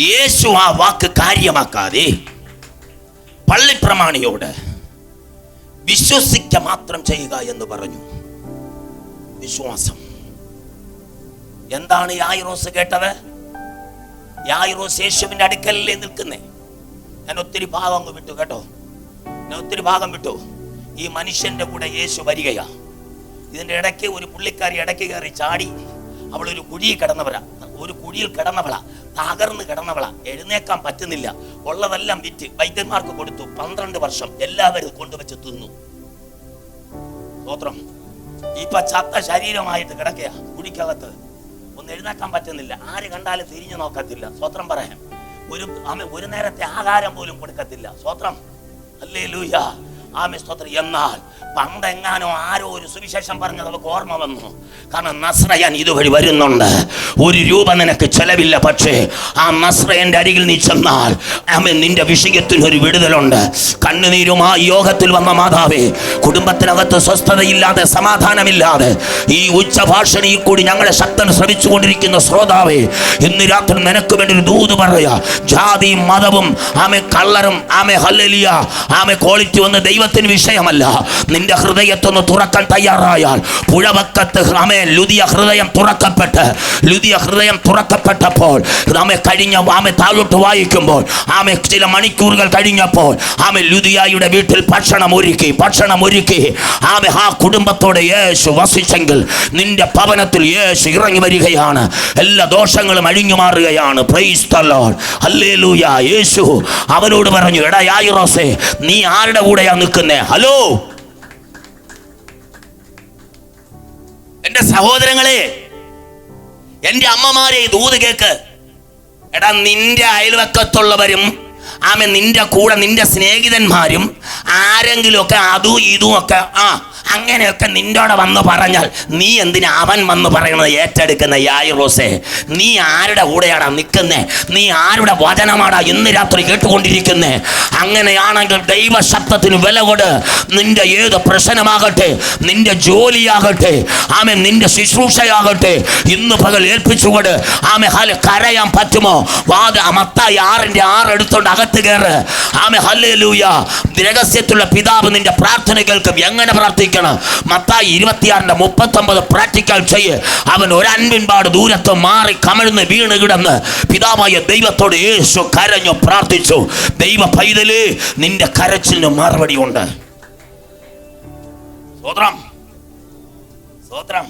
യേശു ആ വാക്ക് കാര്യമാക്കാതെ പള്ളിപ്രമാണിയോട് വിശ്വസിക്ക മാത്രം ചെയ്യുക എന്ന് പറഞ്ഞു. വിശ്വാസം. എന്താണ് യായിറോസ് കേട്ടത്? യായിറോസ് യേശുവിന്റെ അടുക്കലല്ലേ നിൽക്കുന്നേ. ഞാൻ ഒത്തിരി ഭാഗം വിട്ടു കേട്ടോ, ഞാൻ ഒത്തിരി ഭാഗം വിട്ടു. ഈ മനുഷ്യന്റെ കൂടെ യേശു വരികയാ. ഇതിന്റെ ഇടയ്ക്ക് ഒരു പുള്ളിക്കാരി ഇടയ്ക്ക് കയറി ചാടി. അവളൊരു കുഴിയിൽ കിടന്നവളാ, ഒരു കുഴിയിൽ കിടന്നവളാ, തകർന്ന് കിടന്നവളാ, എഴുന്നേക്കാൻ പറ്റുന്നില്ല. ഉള്ളതെല്ലാം വിറ്റ് വൈദ്യന്മാർക്ക് കൊടുത്തു. 12 വർഷം എല്ലാവരും കൊണ്ടുവച്ച് തിന്നു. സ്തോത്രം. ഇപ്പൊ ചത്ത ശരീരമായിട്ട് കിടക്കുക കുഴിക്കകത്ത്. ഒന്ന് എഴുന്നേക്കാൻ പറ്റുന്നില്ല. ആര് കണ്ടാലും തിരിഞ്ഞു നോക്കത്തില്ല. സ്വത്രം പറയാം. ഒരു നേരത്തെ ആഹാരം പോലും കൊടുക്കത്തില്ല. സ്വത്രം. ഹല്ലേലൂയ. ആമേ സ്തോത്രം. എന്നാൽ പണ്ടെങ്ങാനോ ആരോ ഒരു സുവിശേഷം പറഞ്ഞത് അവർക്ക് ഓർമ്മ വന്നു. കാരണം നസ്രയൻ ഇതുവഴി വരുന്നുണ്ട്, ഒരു രൂപ നിനക്ക് ചെലവില്ല. പക്ഷേ ആ നസ്രയന്റെ അരികിൽ നീ ചെന്നാൽ ആമേ നിന്റെ വിഷയത്തിന് ഒരു വിടുതലുണ്ട്. കണ്ണുനീരുമായി യോഗത്തിൽ വന്ന മാതാവേ, കുടുംബത്തിനകത്ത് സ്വസ്ഥതയില്ലാതെ സമാധാനമില്ലാതെ ഈ ഉച്ചഭാഷണിയിൽ കൂടി ഞങ്ങളെ ശക്തൻ ശ്രമിച്ചുകൊണ്ടിരിക്കുന്ന ശ്രോതാവേ, ഇന്ന് രാത്രി നിനക്ക് വേണ്ടി ഒരു ദൂത് പറയാ. ജാതിയും മതവും ആമേ കള്ളറും ആമേ ഹല്ലേലൂയ ആമേ ക്വാളിറ്റി ഒന്നും ദൈവത്തിന് വിഷയമല്ല. നിന്റെ ഹൃദയത്തൊന്ന് തുറക്കാൻ തയ്യാറായാൽ പുഴവക്കത്ത് ആമേ ലുദിയ ഹൃദയം തുറക്കപ്പെട്ടപ്പോൾ ആമേ കഴിഞ്ഞ ആമേ താഴോട്ട് വായിക്കുമ്പോൾ ആമേ ചില മണിക്കൂറുകൾ കഴിഞ്ഞപ്പോൾ ആമേ ലുദിയായുടെ വീട്ടിൽ ഭക്ഷണം ഒരുക്കി ആമേ ആ കുടുംബത്തോടെ യേശു വസിച്ചെങ്കിൽ നിന്റെ ഭവനത്തിൽ യേശു ഇറങ്ങി വരികയാണ്. എല്ലാ ദോഷങ്ങളും അഴിഞ്ഞു മാറുകയാണ്. Praise the Lord. ഹല്ലേലൂയ. യേശു അവനോട് പറഞ്ഞു, എടാ യായിറോസേ, നീ ആരുടെ കൂടെയാ നിൽക്കുന്നേ? ഹലോ എന്റെ സഹോദരങ്ങളെ, എന്റെ അമ്മമാരെ, ദൂത് കേക്ക്. എടാ, നിന്റെ അയൽവക്കത്തുള്ളവരും ആമേ നിന്റെ കൂടെ നിന്റെ സ്നേഹിതന്മാരും ആരെങ്കിലും ഒക്കെ അതും ഇതും ഒക്കെ അങ്ങനെയൊക്കെ നിന്നോട് വന്ന് പറഞ്ഞാൽ നീ എന്തിനാ അവൻ വന്ന് പറയണത് ഏറ്റെടുക്കുന്ന യായിറോസേ? നീ ആരുടെ കൂടെയാടാ നിൽക്കുന്നേ? നീ ആരുടെ വചനമാടാ ഇന്ന് രാത്രി കേട്ടുകൊണ്ടിരിക്കുന്നേ? അങ്ങനെയാണെങ്കിൽ ദൈവശബ്ദത്തിന് വില കൊട്. നിന്റെ ഏത് പ്രശ്നമാകട്ടെ, നിന്റെ ജോലിയാകട്ടെ, ആമേ നിന്റെ ശുശ്രൂഷയാകട്ടെ, ഇന്ന് പകൽ ഏൽപ്പിച്ചുകൊണ്ട് ആമേ കരയാൻ പറ്റുമോ? മത്തായി 6:6 എടുത്തോണ്ട് അകത്ത് കയറ്. ആമേ ഹല്ലേലൂയ. രഹസ്യത്തിലുള്ള പിതാവ് നിന്റെ പ്രാർത്ഥന കേൾക്കും. എങ്ങനെ പ്രാർത്ഥിക്കണം? മത്തായി 26:39 പ്രാക്ടിക്കൽ ചെയ്യ്. അവൻ ഒരു അൻപിൻപാട് ദൂരത്ത് മാറി കമിഴ്ന്ന് വീണ് കിടന്ന് പിതാവായ ദൈവത്തോട് യേശു കരഞ്ഞു പ്രാർത്ഥിച്ചു. ദൈവ പൈതലേ, നിന്റെ കരച്ചിലിന് മറുപടി ഉണ്ട്. സ്തോത്രം, സ്തോത്രം.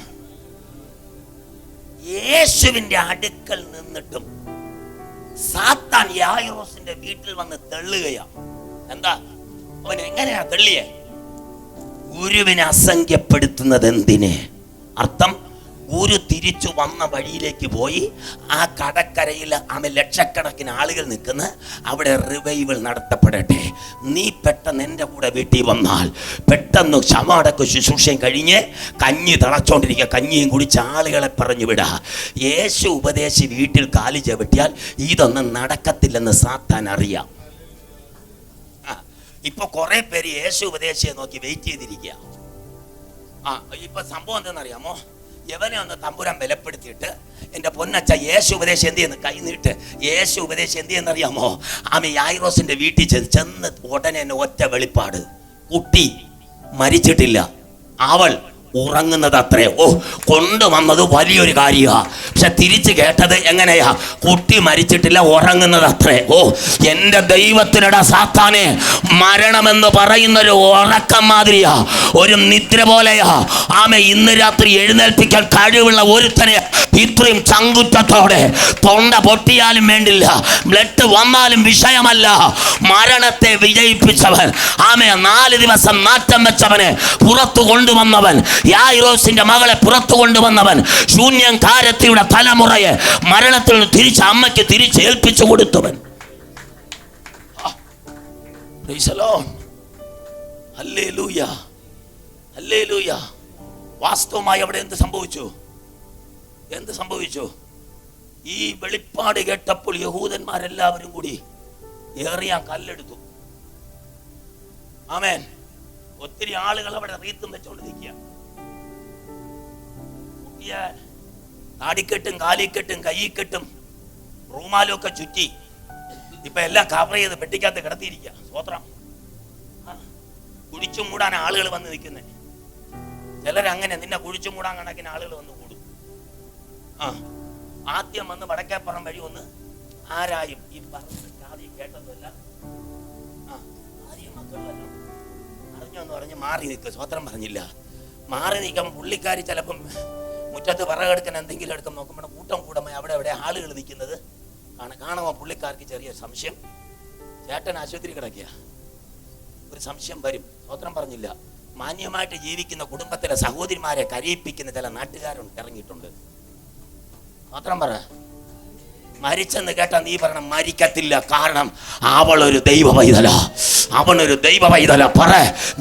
യേശുവിന്റെ അടുക്കൽ നിന്നിട്ടും സാത്താൻ യായിറോസിന്റെ വീട്ടിൽ വന്ന് തെള്ളുകയാ. എന്താ അവൻ എങ്ങനെയാ തെള്ളിയേ? ഗുരുവിനെ അസംഖ്യപ്പെടുത്തുന്നത് എന്തിന്? അർത്ഥം, ഗുരു തിരിച്ചു വന്ന വഴിയിലേക്ക് പോയി ആ കടക്കരയിൽ അവൻ ലക്ഷക്കണക്കിന് ആളുകൾ നിൽക്കുന്ന അവിടെ റിവൈവൽ നടത്തപ്പെടട്ടെ. നീ പെട്ടെന്ന് എൻ്റെ കൂടെ വീട്ടിൽ വന്നാൽ പെട്ടെന്ന് ശവമടക്ക ശുശ്രൂഷയും കഴിഞ്ഞ് കഞ്ഞി തിളച്ചോണ്ടിരിക്കുക, കഞ്ഞിയും കുടിച്ച് ആളുകളെ പറഞ്ഞു വിടുക. യേശു ഉപദേശി വീട്ടിൽ കാലി ചവിട്ടിയാൽ ഇതൊന്നും നടക്കത്തില്ലെന്ന് സാത്താൻ അറിയാം. ഇപ്പൊ കുറെ പേര് യേശു ഉപദേശിയെ നോക്കി വെയിറ്റ് ചെയ്തിരിക്കുക. ഇപ്പൊ സംഭവം എന്തെന്നറിയാമോ? യവനെ ഒന്ന് തമ്പുരാൻ ബലപ്പെടുത്തിയിട്ട് എൻ്റെ പൊന്നച്ച യേശു ഉപദേശം എന്ത് ചെയ്യുന്നു? കൈ നീട്ട്. യേശു ഉപദേശം എന്ത് ചെയ്യുന്നറിയാമോ? ആമി യായിറോസിന്റെ വീട്ടിൽ ചെന്ന് ഉടനെ തന്നെ ഒറ്റ വെളിപ്പാട്, കുട്ടി മരിച്ചിട്ടില്ല, അവൾ ഉറങ്ങുന്നത് അത്രേ. കൊണ്ടുവന്നത് വലിയൊരു കാര്യമാണ്. പക്ഷെ തിരിച്ചു കേട്ടത് എങ്ങനെയാ? കുട്ടി മരിച്ചിട്ടില്ല, ഉറങ്ങുന്നത് അത്രേ. എൻ്റെ ദൈവത്തിനിട സാത്താനെ, മരണമെന്ന് പറയുന്നൊരു ഉറക്കം മാതിരിയാ, ഒരു നിദ്ര പോലെയാ. ആമേ ഇന്ന് രാത്രി എഴുന്നേൽപ്പിക്കാൻ കഴിവുള്ള ഒരുത്തനെ ഇത്രയും ചങ്കുറ്റത്തോടെ തൊണ്ട പൊട്ടിയാലും വേണ്ടില്ല, ബ്ലഡ് വന്നാലും വിഷയമല്ല, മരണത്തെ വിജയിപ്പിച്ചവൻ, ആമേ 4 ദിവസം നാറ്റം വെച്ചവനെ പുറത്തു കൊണ്ടുവന്നവൻ, യായിറോസിന്റെ മകളെ പുറത്തു കൊണ്ടുവന്നവൻ, ശൂന്യംകാരത്തിയുടെ തലമുറയെ മരണത്തിൽ നിന്ന് തിരിച്ച് അമ്മയ്ക്ക് തിരിച്ച് ഏൽപ്പിച്ചു കൊടുത്തവൻ. Hallelujah, hallelujah. വാസ്തവമായി അവിടെ എന്ത് സംഭവിച്ചു? എന്ത് സംഭവിച്ചു? ഈ വെളിപ്പാട് കേട്ടപ്പോൾ യഹൂദന്മാരെല്ലാവരും കൂടി ഏറിയാൻ കല്ലെടുത്തു. ആമേൻ. ഒത്തിരി ആളുകൾ അവിടെ റീത്തും വെച്ചോണ്ടിരിക്കുക. താടിക്കെട്ടും കാലിക്കെട്ടും കൈക്കെട്ടും റൂമാലും ഒക്കെ ചുറ്റി ഇപ്പൊ എല്ലാം കവർ ചെയ്ത് പെട്ടിക്കകത്ത് കിടത്തിയിരിക്കുക. സ്വോത്രം. കുഴിച്ചു മൂടാൻ ആളുകൾ വന്ന് നിൽക്കുന്നത്. ചിലരങ്ങനെ നിന്നെ കുഴിച്ചു മൂടാൻ കണക്കിന് ആളുകൾ വന്ന് കൂടും. ആദ്യം വന്ന് വടക്കേപ്പുറം വഴി ഒന്ന് ആരായും ഈ പറഞ്ഞ ആദ്യം കേട്ടതല്ല, ആദ്യം മക്കളല്ല അറിഞ്ഞോന്ന് പറഞ്ഞ് മാറി നിൽക്കുക. സ്വോത്രം പറഞ്ഞില്ല. മാറി നിൽക്കുമ്പോൾ പുള്ളിക്കാരി ചിലപ്പം മുറ്റത്ത് വിറകെടുക്കാൻ എന്തെങ്കിലും എടുക്കാൻ നോക്കുമ്പോൾ കൂട്ടം കൂടുമ്പോൾ അവിടെ എവിടെ ആളുകൾ നിൽക്കുന്നത് കാണുമ്പോൾ പുള്ളിക്കാർക്ക് ചെറിയ സംശയം. ചേട്ടൻ ആശുപത്രി കിടക്കുക, ഒരു സംശയം വരും. സ്വോത്രം പറഞ്ഞില്ല. മാന്യമായിട്ട് ജീവിക്കുന്ന കുടുംബത്തിലെ സഹോദരിമാരെ കരയിപ്പിക്കുന്ന ചില നാട്ടുകാരുണ്ട്, ഇറങ്ങിയിട്ടുണ്ട്. സ്വോത്രം പറ. മരിച്ചെന്ന് കേട്ടാ നീ പറയണം മരിക്കത്തില്ല, കാരണം അവളൊരു ദൈവ പൈതല, അവനൊരു ദൈവ പൈതല. പറ,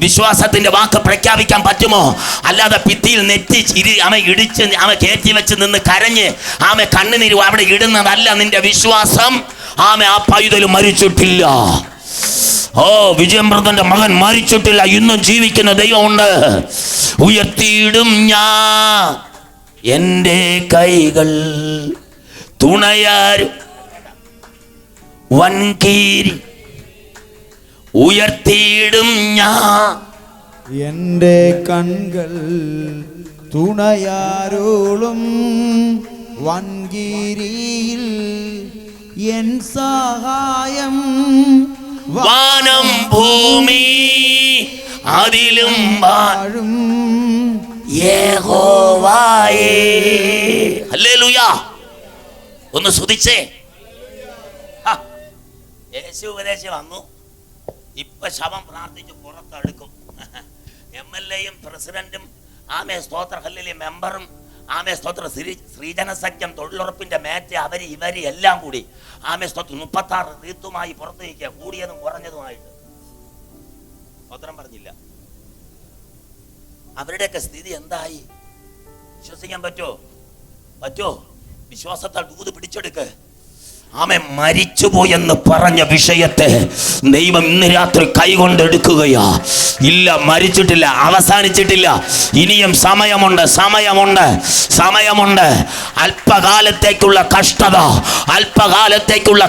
വിശ്വാസത്തിന്റെ വാക്ക് പ്രഖ്യാപിക്കാൻ പറ്റുമോ? അല്ലാതെ ഭിത്തിയിൽ നെറ്റി അവൻ ഇടിച്ച് അവൻ കയറ്റി വെച്ച് നിന്ന് കരഞ്ഞ് ആമ കണ്ണുനീര് അവിടെ ഇടുന്നതല്ല നിന്റെ വിശ്വാസം. ആമ ആ പൈതൽ മരിച്ചിട്ടില്ല. വിജയമ്രതന്റെ മകൻ മരിച്ചിട്ടില്ല, ഇന്നും ജീവിക്കുന്ന ദൈവമുണ്ട്. ഉയർത്തിയിടും ഞാൻ എൻ്റെ കൈകൾ, തുണയാരും വൻകീരി ഉയർത്തിയിടും ഞാൻ എൻ്റെ കൺകൾ, തുണയാരോളും വൻകീരിയിൽ എൻ സഹായം. വാനം ഭൂമി അതിലും വാഴും യഹോവയേ. ഹല്ലേലൂയ. ഒന്ന് സ്തുതിച്ചേ. യേശു ഉപദേശം വന്നു. ഇപ്പൊ ശവം പ്രാർത്ഥിച്ച് പുറത്തെടുക്കും. MLA യും പ്രസിഡന്റും ആമേ സ്തോത്ര ഹല്ലേലൂയ മെമ്പറും ആമേ സ്തോത്രം. ശ്രീജനസഖ്യം, തൊഴിലുറപ്പിന്റെ മേറ്റ, അവര് ഇവര് എല്ലാം കൂടി ആമേ സ്തോത്രം 36 റീത്തുമായി പുറത്തു നിൽക്കുക, കൂടിയതും കുറഞ്ഞതുമായിട്ട്. സ്തോത്രം പറഞ്ഞില്ല. അവരുടെയൊക്കെ സ്ഥിതി എന്തായി? വിശ്വസിക്കാൻ പറ്റോ? വിശ്വാസത്താൽ ദൂത് പിടിച്ചെടുക്ക്. ആമേ മരിച്ചുപോയെന്ന് പറഞ്ഞ വിഷയത്തെ ദൈവം ഇന്ന് രാത്രി കൈകൊണ്ടെടുക്കുകയാ. ഇല്ല, മരിച്ചിട്ടില്ല, അവസാനിച്ചിട്ടില്ല. ഇനിയും സമയമുണ്ട്. അല്പകാലത്തേക്കുള്ള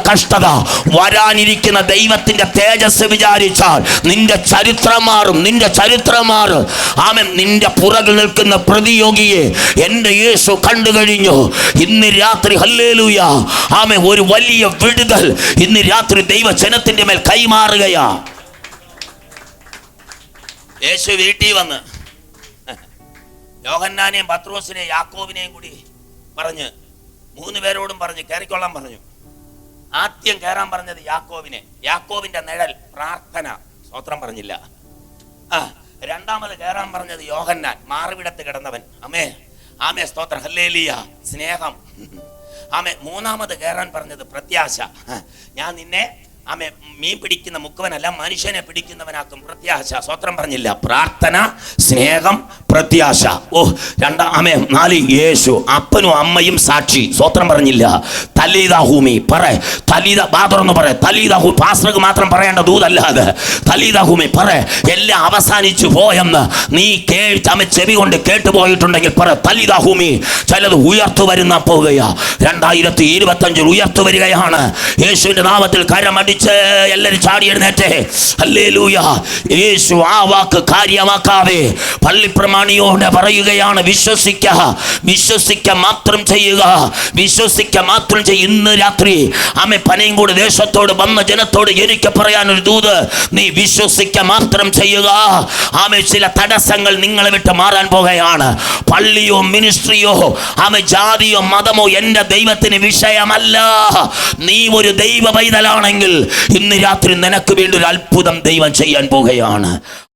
കഷ്ടത വരാനിരിക്കുന്ന ദൈവത്തിന്റെ തേജസ് വിചാരിച്ചാൽ നിന്റെ ചരിത്രം മാറും. ആമേ, നിന്റെ പുറകിൽ നിൽക്കുന്ന പ്രതിയോഗിയെ എന്റെ യേശു കണ്ടു കഴിഞ്ഞു. ഇന്ന് രാത്രി ഹല്ലേലൂയ, ആമേ, ഒരു വലിയ വിടുതൽ ഇന്ന് രാത്രി ദൈവജനത്തിന്റെ മേൽ കൈമാറുകയാ. യേശു വീട്ടിൽ വന്ന് യോഹന്നാനെയും പത്രോസിനെയും യാക്കോബിനെയും കൂടി പറഞ്ഞ് 3 പേരോടും പറഞ്ഞ് കയറിക്കൊള്ളാൻ പറഞ്ഞു. ആദ്യം കയറാൻ പറഞ്ഞത് യാക്കോബിന്റെ നിഴൽ പ്രാർത്ഥന. സ്തോത്രം പറഞ്ഞില്ല. രണ്ടാമത് കയറാൻ പറഞ്ഞത് യോഹന്നാൻ, മാറിവിടത്ത് കിടന്നവൻ. ആമേ സ്തോത്രം, ഹല്ലേലൂയ, സ്നേഹം. ആമേ, മൂന്നാമത് കയറാൻ പറഞ്ഞത് പ്രത്യാശ. ഞാൻ നിന്നെ ആമേ മീൻ പിടിക്കുന്ന മുക്കുവനല്ല, മനുഷ്യനെ പിടിക്കുന്നവനാക്കും. പ്രത്യാശ. സ്വത്രം പറഞ്ഞില്ല. പ്രാർത്ഥന, സ്നേഹം, പ്രത്യാശ. ആമേ 4 യേശു, അപ്പനും അമ്മയും സാക്ഷി. സ്വത്രം പറഞ്ഞില്ല. തലീദാഹൂമി പറ, ബാദറൊന്ന് പറ. തലീദാഹൂ പാസ്റ്റർക്ക് മാത്രം പറയേണ്ട ദൂതല്ലാതെ തലീദാഹൂമി പറ. എല്ലാം അവസാനിച്ചു പോയെന്ന് നീ ചെവി കൊണ്ട് കേട്ടുപോയിട്ടുണ്ടെങ്കിൽ പറ തലീദാഹൂമി. ചിലത് ഉയർത്തു വരുന്ന പോവുകയാ. 2025 ഉയർത്തു വരികയാണ്. യേശുവിന്റെ നാമത്തിൽ കരമടി എല്ലാരും ചാടി എഴുന്നേറ്റേ. ഹല്ലേലൂയ. യേശു ആ വാക്ക് കാര്യമാക്കാതെ പള്ളിപ്രമാണിയോട് പറയുകയാണ്, വിശ്വസിക്ക മാത്രം ചെയ്യുക. ഇന്ന് രാത്രി ആമേ പനയങ്കോട് ദേശത്തോട് വന്ന ജനത്തോട് എനിക്ക് പറയാനൊരു ദൂത്, നീ വിശ്വസിക്ക മാത്രം ചെയ്യുക. ആമേ, ചില തടസ്സങ്ങൾ നിങ്ങളെ വിട്ട് മാറാൻ പോകുകയാണ്. പള്ളിയോ മിനിസ്ട്രിയോ ആമേ ജാതിയോ മതമോ എന്റെ ദൈവത്തിന് വിഷയമല്ല. നീ ഒരു ദൈവ പൈതലാണെങ്കിൽ ഇന്ന് രാത്രി നിനക്ക് വേണ്ടി ഒരു അത്ഭുതം ദൈവം ചെയ്യാൻ പോകുകയാണ്.